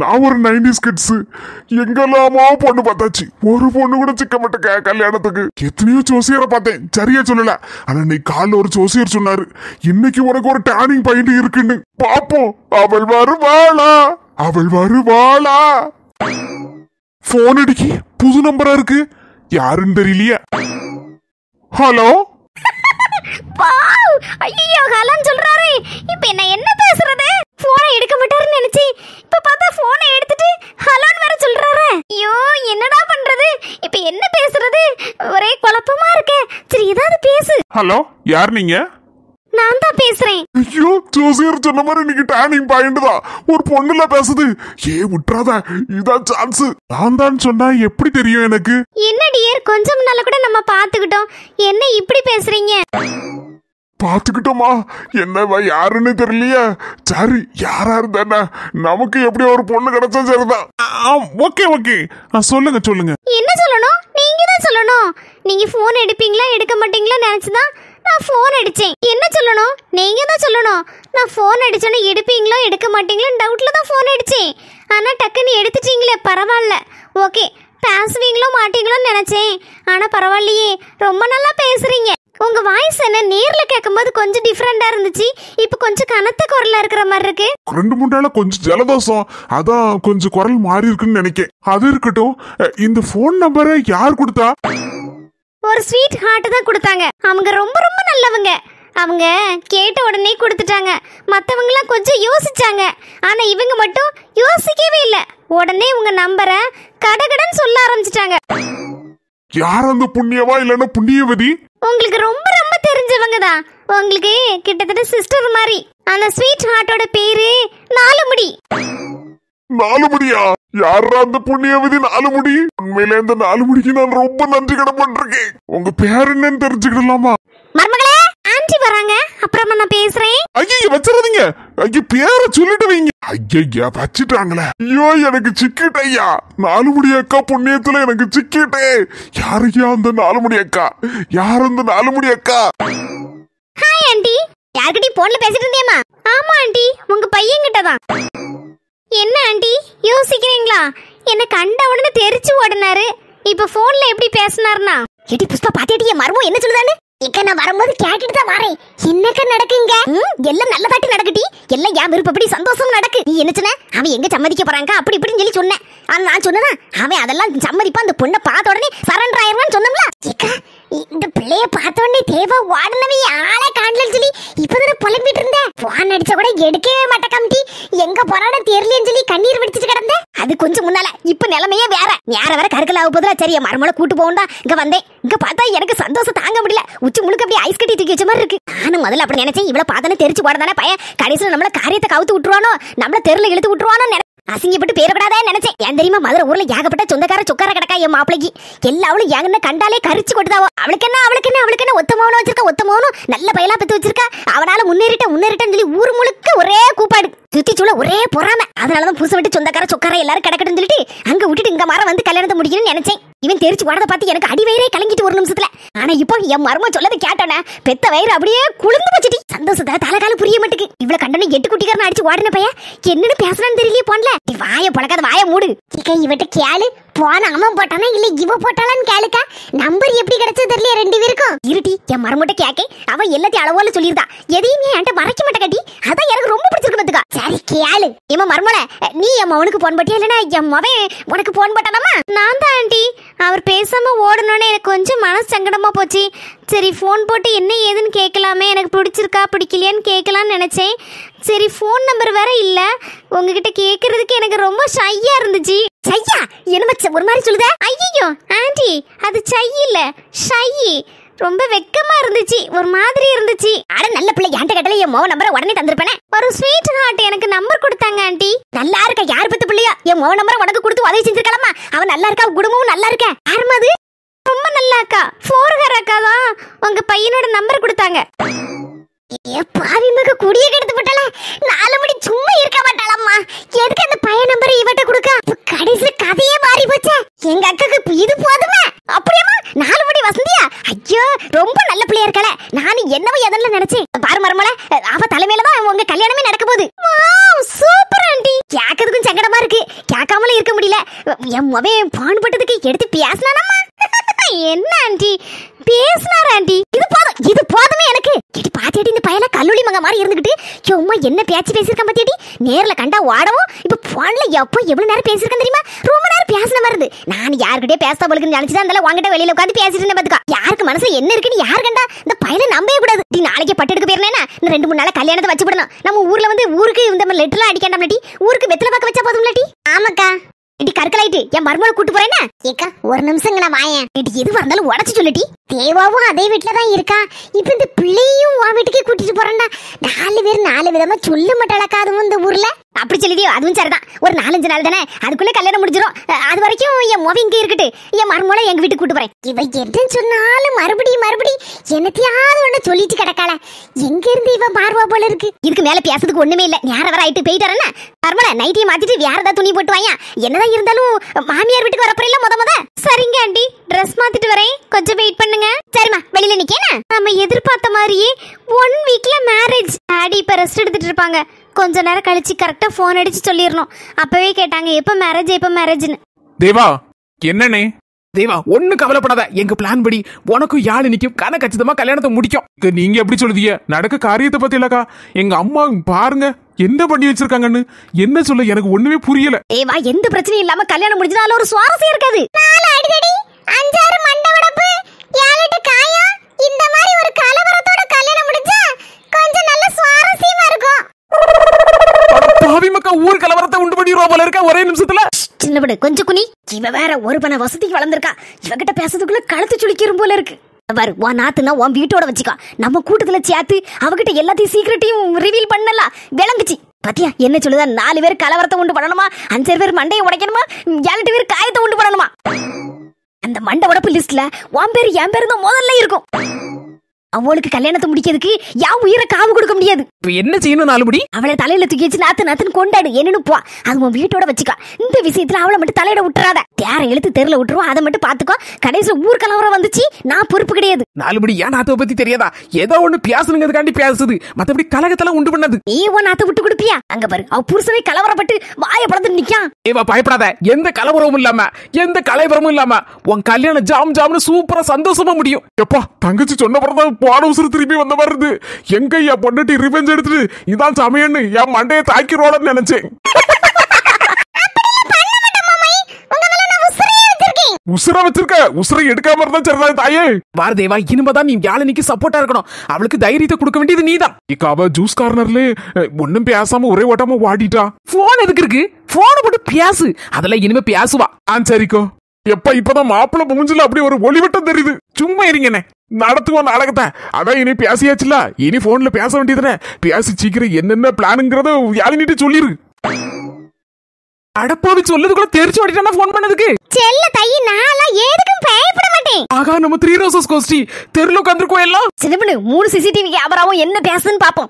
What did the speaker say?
நான் ஒரு 90s kids. எங்கெல்லாமோ பொண்ணு பார்த்தாச்சு, ஒரு பொண்ணு கூட சிக்க மாட்டேங்க கல்யாணத்துக்கு. எத்தனையோ ஜோசியரை பார்த்தேன், சரியா சொல்லல. ஆனா இன்னைக்கு காலைல ஒரு ஜோசியர் சொன்னாரு, இன்னைக்கு உனக்கு ஒரு டேர்னிங் பாயிண்ட் இருக்குன்னு. பாப்போம், அவள் வருவாளா, அவள் வருவாளா. போன் அடிக்கி, புது நம்பரா இருக்கு, யாருன்னு தெரியலையே. ஹலோ. ஐயோ, ஹலோன்னு சொல்றாரு. இப்ப என்ன பேசுறது? போனை எடுக்க மாட்டாருன்னு நினைச்சேன். இப்ப பார்த்தா போனை எடுத்துட்டு ஹலோன்னு வேற சொல்றாரு. ஐயோ, என்னடா பண்றது? இப்ப என்ன பேசுறது? ஒரே குழப்பமா இருக்கு. சரி, ஏதாவது பேசு. ஹலோ, யார் நீங்க? நான் தான் பேசுறேன். ஐயோ, ஜோசியர் சொன்ன மாதிரி இன்னைக்கு டேர்னிங் பாயிண்ட் தான். ஒரு பொண்ணுல பேசுது. விட்டுறாத, இதான் சான்ஸ். நான் தான் சொன்னா எப்படி தெரியும் எனக்கு? என்ன டியர், கொஞ்சம் நாள் கூட நம்ம பாத்துக்கிட்டோம், என்ன இப்படி பேசுறீங்க? பாத்துக்கிட்டோமா? என்னவா யாருன்னு தெரியலையே. சரி, யாரா இருந்தா நமக்கு எப்படி ஒரு பொண்ணு கிடைச்சா சரிதான். ஓகே ஓகே, சொல்லுங்க சொல்லுங்க. என்ன சொல்லணும்? நீங்க தான் சொல்லணும். நீங்க போன் எடுப்பீங்களா எடுக்க மாட்டீங்களா நினைச்சுதான் நான் போன் அடிச்சேன். என்ன சொல்லணும்? நீங்க தான் சொல்லணும். நான் போன் அடிச்சோன்னு எடுப்பீங்களோ எடுக்க மாட்டீங்களோ டவுட்ல தான் போன் அடிச்சேன். ஆனா டக்குன்னு எடுத்துட்டீங்களே, பரவாயில்ல. ஓகே, பேசுவீங்களோ மாட்டீங்களோன்னு நினைச்சேன். ஆனா பரவாயில்லையே, ரொம்ப நல்லா பேசுறீங்க. உங்க வாய்ஸ் என்ன நேர்ல கேட்கும்போது கொஞ்சம் டிஃபரெண்டா இருந்துச்சு, இப்ப கொஞ்சம் கனத்த குரலா இருக்கிற மாதிரி இருக்கு. 2-3 நாளா கொஞ்சம் ஜலதோஷம், அதான் கொஞ்சம் குரல் மாறி இருக்குன்னு நினைக்கிறேன். அது இருக்கட்டும், இந்த போன் நம்பரை யார் கொடுத்தா? ஒரு ஸ்வீட் ஹார்ட் தான் கொடுத்தாங்க. அவங்க ரொம்ப ரொம்ப நல்லவங்க. அவங்க கேட்ட உடனே கொடுத்துட்டாங்க. மற்றவங்களாம் கொஞ்சம் யோசிச்சாங்க, ஆனா இவங்க மட்டும் யோசிக்கவே இல்லை. உடனே உங்க நம்பரை கடகடன்னு சொல்ல ஆரம்பிச்சிட்டாங்க. யார் அந்த புண்ணியவா இல்லன்னா புண்ணியவதி? உங்களுக்கு ரொம்ப ரொம்ப தெரிஞ்சவங்க தான். உங்களுக்கு கிட்டத்தட்ட சிஸ்டர் மாதிரி. அந்த ஸ்வீட் ஹார்ட்டோட பேரு நாலுமுடி. நாலுமுடியா? யாரா அந்த புண்ணியவதி நாலுமுடி? உண்மையில இந்த நாலுமுடிக்கு நான் ரொம்ப நன்றி கடன்பட்டிருக்கேன். உங்க பேர் என்னன்னு தெரிஞ்சுக்கிடலாமா? மருமகளே, ஆன்ட்டி வராங்க, அப்புறமா நான் பேசுறேன். ஐயா வச்சிடாதீங்க, ஐயா பேரை சொல்லிட்டு வைங்க. ஐயா வச்சிட்டாங்களே. ஐயோ, எனக்கு சிக்கிட்ட ஐயா. நாலுமுடி அக்கா புண்ணியத்துல எனக்கு சிக்கிட்டே. யாரையா அந்த நாலுமுடி அக்கா? யார் அந்த நாலுமுடி அக்கா? Hi anti. யார்கிட்ட போன்ல பேசிட்டு இருந்தேமா? ஆமா ஆன்ட்டி, உங்க பையன் கிட்ட தான். என்ன ஆன்ட்டி யோசிக்கிறீங்களா? என்ன கண்ட உடனே தெரிச்சு ஓடினாரு, இப்ப போன்ல எப்படி பேசினாருன்னா? எடி புஷ்பா, பாத்தியாடி மர்மம் என்ன சொல்லுதான்னு? இக்க நான் வரும்போது கேட்டுட்டு தான் வரேன். என்னக்க நடக்குங்க? எல்லாம் நல்லதாட்டி நடக்குடி. எல்லாம் என் விருப்பப்படி சந்தோஷம் நடக்கு. நீ என்ன சொன்ன? அவன் எங்க சம்மதிக்க போறாங்க அப்படி இப்படின்னு சொல்லி சொன்னேன். நான் சொன்னா அவன் அதெல்லாம் சம்மதிப்பா. அந்த பொண்ணை பார்த்த உடனே சரண்டர் ஆயிடுவான்னு சொன்னோம்ல. இந்த பிள்ளைய பார்த்த உடனே தேவா வாடனவே ஆளே காணலன்னு சொல்லி இப்பதான் புலம்பிட்டு இருந்தேன். போன் அடிச்ச கூட எடுக்கவே மாட்டேக்காமட்டி. எங்க போறான்னு தெரியலன்னு சொல்லி கண்ணீர் வெடிச்சிட்டு கிடந்தேன். அது கொஞ்சம் முன்னால. இப்ப நிலைமையே வேற. வேற கருக்கல ஆக போதுல. சரி, மருமலை கூட்டு போகண்டா இங்க வந்தேன். இங்க பார்த்தா எனக்கு சந்தோஷம் தாங்க முடியல. உச்சி முழுக்க அப்படியே ஐஸ் கட்டி தூக்கி வச்ச மாதிரி இருக்கு. நானும் முதல்ல அப்படி நினைச்சேன். இவ்வளவு பார்த்தானே தெரிச்சு போடதானே பையன் கடைசியில் நம்மள காரியத்தை கவுத்து விட்டுருவானோ, நம்மள தெருல இழுத்து விட்டுருவானோ, அசிங்கப்பட்டு பேரப்படாதே நினைச்சேன். ஏன் தெரியுமா? மதுரை ஊர்ல ஏகப்பட்ட சொந்தக்கார சொக்கார கிடக்கா என் மாப்பிளைக்கு. எல்லாவளும் எங்கன்னு கண்டாலே கரிச்சு கொட்டுதாவோ. அவளுக்கு என்ன ஒத்த மௌனம் வச்சிருக்கா. ஒத்த மௌனம் நல்ல பையலா பெத்து வச்சிருக்கா. அவனால முன்னேறிட்டேன்னு சொல்லி ஊர் முழுக்க ஒரே கூப்பாடு, சுத்தி சூழ ஒரே பொறாம. அதனாலதான் பூச விட்டு சொந்தக்கார சொக்கார எல்லாரும் கிடக்கட்டுன்னு சொல்லிட்டு அங்க விட்டுட்டு இங்க மரம் வந்து கல்யாணத்தை முடிக்கணும்னு நினைச்சேன். இவன் தெரிச்சு போனதை பார்த்து எனக்கு அடி வயிறே கலங்கிட்டு ஒரு நிமிஷத்துல. ஆனா இப்போ என் மர்மம் சொல்லதை கேட்டோன்னே பெத்த வயிறு அப்படியே குளிர்ந்து போச்சுட்டி. சந்தோஷத்தை தலைகால புரிய மாட்டுக்கு. இவ்வளவு கண்டன 8 குட்டிக்காரன் அடிச்சு ஓடின பையன் என்னன்னு பேசலான்னு தெரியலையே போன்ல. வாய பழக்காத, வாய மூடு. இவட்ட கேளு, போன அவன் போட்டானா இல்ல இவ போட்டாளான்னு கேளுக்கா. நம்பர் எப்படி கிடைச்சது தெரியல ரெண்டு பேருக்கும். இருட்டி, என் மரமட்ட கேக்கே அவன் எல்லாத்தையும் அளவோல சொல்லியிருந்தா. எதையுமே என்கிட்ட மறைக்க மாட்டே கட்டி. அதான் எனக்கு ரொம்ப பிடிச்சிருக்கு பாத்துக்கா. சரி கேளு. என் மர்மல, நீ என் மவனுக்கு போன் போட்டியா இல்லனா என் மவன் உனக்கு போன் போட்டானாமா? நான் தான் ஆண்டி. அவர் பேசாம ஓடணும்னு எனக்கு கொஞ்சம் மனசு சங்கடமா போச்சு. சரி, ஃபோன் போட்டு என்ன ஏதுன்னு கேட்கலாமே, எனக்கு பிடிச்சிருக்கா பிடிக்கலையான்னு கேட்கலான்னு நினைச்சேன். சரி, ஃபோன் நம்பர் வேற இல்ல, உங்ககிட்ட கேட்கறதுக்கு எனக்கு ரொம்ப ஷையா இருந்துச்சு. ஷையா? என்ன ஒரு மாதிரி சொல்லுதா? ஐயோ ஆண்டி, அது ஷை இல்ல, ஷை. ரொம்ப வெக்கமா இருந்துச்சு, ஒரு மாதிரி இருந்துச்சு. அட நல்ல பிள்ளை, என்கிட்ட கேட்டல என் மோ நம்பரை உடனே தந்திருப்பேனே. ஒரு ஸ்வீட் ஹார்ட் எனக்கு நம்பர் கொடுத்தாங்க ஆண்டி. நல்லா இருக்கா? யார் பத்து பிள்ளையா? என் மோ நம்பரை உனக்கு கொடுத்து உதவி செஞ்சிருக்கலாமா? அவன் நல்லா இருக்கா, குடும்பமும் நல்லா இருக்கா. யாருமா அது? ரொம்ப நல்லா அக்கா, ஃபோர்ஹர் அக்கா தான் உங்க பையனோட நம்பர் கொடுத்தாங்க. பாவி மக குடிய கெடுத்து விட்டல. 4 மணி சும்மா இருக்க மாட்டாளம்மா. எதுக்கு அந்த பையன் நம்பர் இவட்ட கொடுக்க? கடைசில கதையே மாறி போச்சே. எங்க அக்காக்கு இது போதுமே. அப்படியேமா 4 மணி வசந்தியா? ஐயோ, ரொம்ப நல்ல பிள்ளையா இருக்கல. நானும் என்னவோ எதெல்லாம் நினைச்சேன். பாரு மருமல, அவ தலைமையில தான் உங்க கல்யாணமே நடக்க போகுது. Wow, super aunty. கேட்கறதுக்கும் சங்கடமா இருக்கு. என் மொபைல் பான் பட்டதுக்கு எடுத்து பேசினானம்மா. என்ன ஆண்டி பேசினார் ஆண்டி? இது போதுமே எனக்கு. கேட்டி பாத்தியாடி இந்த பயல கல்லூரி மங்க மாதிரி இருந்துகிட்டு சும்மா என்ன பேச்சு பேசிருக்கான் பாத்தியாடி? நேர்ல கண்டா ஓடவும் இப்ப போன்ல எப்போ எவ்வளவு நேரம் பேசிருக்கேன் தெரியுமா? ரொம்ப நேரம் பேசின மாதிரி இருந்து. நான் யாருக்கிட்டே பேச போலுக்குன்னு நினைச்சுதான் அந்த வாங்கிட்ட வெளியில உட்காந்து பேசிட்டு இருந்தேன் பாத்துக்கா. யாருக்கு மனசுல என்ன இருக்குன்னு யாரு கண்டா இந்த பயல நம்பவே கூடாது. நீ நாளைக்கு பட்டு எடுக்க போயிருந்தேன்னா இன்னும் 2-3 நாள் கல்யாணத்தை வச்சு விடணும். நம்ம ஊர்ல வந்து ஊருக்கு இந்த மாதிரி லெட்டர்லாம் அடிக்காண்டாம்லட்டி, ஊருக்கு வெத்தலை பார்க்க வச்சா போதும்லட்டி. ஆமாக்கா இடி கற்கலாயிட்டு என் மருமகளை கூட்டு போறேன்னா ஏக்கா ஒரு நிமிஷங்க நான் வாயேன். இடி எதுவா இருந்தாலும் உடச்சு சொல்லிட்டி. தேவாவும் அதே வீட்டுலதான் இருக்கா. இப்ப இந்த பிள்ளையும் உன் வீட்டுக்கே கூட்டிட்டு போறேன்டா. 4 பேர் 4 விதமா சொல்ல மாட்டாளக்கா அதுவும் இந்த ஊர்ல. அப்படி சொல்லிடியோ அதுவும் சரிதான். ஒரு 4-5 நாள் தானே, அதுக்குள்ள கல்யாணம் முடிஞ்சிடும். அது வரைக்கும் என் மோவி இங்க இருக்கட்டு, என் மருமகளை எங்க வீட்டுக்கு கூட்டு போறேன். இவ என்ன சொன்னாலும் மறுபடியும் என்னத்தையாவது ஒண்ணு சொல்லிட்டு கிடக்கால. எங்க இருந்து இவ பார்வா போல இருக்கு. இதுக்கு மேல பேசுறதுக்கு ஒண்ணுமே இல்ல. நேரம் வர ஆயிட்டு போயிட்டு வரேன்னா மருமலை நைட்டியை மாத்திட்டு வேற ஏதாவது துணி போட்டு வாயா. என்னதான் இருந்தாலும் மாமியார் வீட்டுக்கு வரப்பறையில முத. சரிங்க ஆண்டி, ட்ரெஸ் மாத்திட்டு வரேன், கொஞ்சம் வெயிட் பண்ணுங்க. சரிம்மா வெளியில நிக்கேனா. நம்ம எதிர்பார்த்த மாதிரியே 1 வீக்ல மேரேஜ். டாடி இப்ப ரெஸ்ட் எடுத்துட்டு இருப்பாங்க. கொஞ்ச நேரம் கழிச்சு கரெக்டா போன் அடிச்சு சொல்லிடணும். அப்பவே கேட்டாங்க எப்ப மேரேஜ்னு. தேவா என்னண்ணே? தேவா ஒண்ணு கவலைப்படாத, எங்க பிளான் படி உனக்கும் யாழ் நிக்கும், கச்சிதமா கல்யாணத்தை முடிக்கும். நீங்க எப்படி சொல்லுதீங்க? நடக்க காரியத்தை பத்தி இல்லக்கா, எங்க அம்மா பாருங்க என்ன பண்ணி வச்சிருக்காங்கன்னு. என்ன சொல்ல எனக்கு ஒண்ணுமே புரியல. ஏவா எந்த பிரச்சனையும் இல்லாம கல்யாணம் முடிஞ்சதால ஒரு சுவாரஸ்யம் இருக்காது. 4 அடிதடி 5-6 மண்டவடப்பு 7-8 காயம், இந்த மாதிரி ஒரு கலவரத்தோட கல்யாணம் முடிஞ்சா கொஞ்சம் நல்ல சுவாரஸ்யமா இருக்கும். பாவி மக்கா ஊர் கலவரத்தை உண்டு பண்ணிடுவா போல இருக்க ஒரே நிமிஷத்துல. சின்னபடு கொஞ்சம் குனி. இவ வேற ஒரு பண வசதிக்கு வளர்ந்துருக்கா. இவகிட்ட பேசுறதுக்குள்ள கழுத்து சுளிக்கிரும் போல இருக்கு. பாரு உன் நாத்துனா உன் வீட்டோட வச்சுக்கா. நம்ம கூட்டத்துல சேர்த்து அவகிட்ட எல்லாத்தையும் சீக்கிரட்டையும் ரிவீல் பண்ணல விளங்குச்சு. பாத்தியா என்ன சொல்லுதா? 4 பேர் கலவரத்தை உண்டு பண்ணணுமா, 5 பேர் மண்டையை உடைக்கணுமா, 7-8 பேர் காயத்தை உண்டு பண்ணணுமா. அந்த மண்டை உடப்பு லிஸ்ட்ல உன் பேரு என் பேரு தான் முதல்ல இருக்கும். அவளுக்கு கல்யாணத்தை முடிக்கிறதுக்கு யான் உயிரை காவு கொடுக்க முடியாது. என்ன செய்யணும்? 4 முடி அவளை தலையில தூக்கி வச்சு நாத்துன்னு கொண்டாடு. என்னன்னு போ, அது உன் வீட்டோட வச்சுக்கா. இந்த விஷயத்துல அவளை மட்டும் தலையிட விட்டுறாத. தேர எழுத்து தெருல விட்டுருவோம், அதை மட்டும் பாத்துக்கோ. கடைசியில ஊர் கலவரம் வந்துச்சு, நான் பொறுப்பு கிடையாது. 4 முடி ஏன் நாத்தை பத்தி தெரியாதா? ஏதோ ஒண்ணு பேசணுங்கிறதுக்காண்டி பேசுது, மத்தபடி கலகத்தெல்லாம் உண்டு பண்ணது. நீ உன் நாத்தை விட்டு கொடுப்பியா? அங்க பாரு அவ புருஷனை கலவரப்பட்டு வாய படந்து நிக்கான். ஏவா பயப்படாத, எந்த கலவரமும் இல்லாம எந்த கலைவரமும் இல்லாம உன் கல்யாணம் ஜாம்னு சூப்பரா சந்தோஷமா முடியும். எப்பா தங்கச்சி சொன்ன பிறகு போன உசுறு திருப்பி வந்த மாதிரி இருந்து. எங்க என் பொண்டாட்டி ரிவெஞ்ச் எடுத்துட்டு இதான் சமையன்னு என் மண்டையை தாக்கிரோடன்னு நினைச்சேன். உசுர வச்சிருக்க, உசுரை எடுக்காம இருந்தா சரிதான் தாயே. பாரதேவா இனிமேதான் நீ யாழினிக்கு சப்போர்ட்டா இருக்கணும். அவளுக்கு தைரியத்தை கொடுக்க வேண்டியது நீதான். இக்க அவ ஜூஸ் கார்னர்ல ஒன்னும் பேசாம ஒரே ஓட்டமா வாடிட்டா. போன் எதுக்கு இருக்கு? போன போட்டு பேசு, அதெல்லாம் இனிமே பேசுவா. சரிக்கோ. எப்ப இப்பதான் மாப்பிள்ள மூஞ்சில அப்படி ஒரு ஒளிவட்டம் தெரியுது. சும்மா இருங்கண்ணே, நடத்துவோம் நாடகத்தை. அதான் இனி பேசியாச்சுல, இனி போன்ல பேச வேண்டியதுனே. பேசி சீக்கிரம் என்னென்ன பிளானுங்கிறத யாழினிட்டு சொல்லிரு. அடப்பாவி சொல்லதுக்குள்ள தெரிச்சு ஓடிட்டானா போன் பண்ணதுக்கு. செல்ல தையி நான்லாம் எதுக்கும் பயப்பட மாட்டேன். ஆகா நம்ம 3 ரோசஸ் கோஸ்டி தெருல உட்கார்ந்திருக்கோம் எல்லாம். சின்னப்பனு 3 சிசிடிவி கேமராவும் என்ன பேசுதுன்னு பாப்போம்.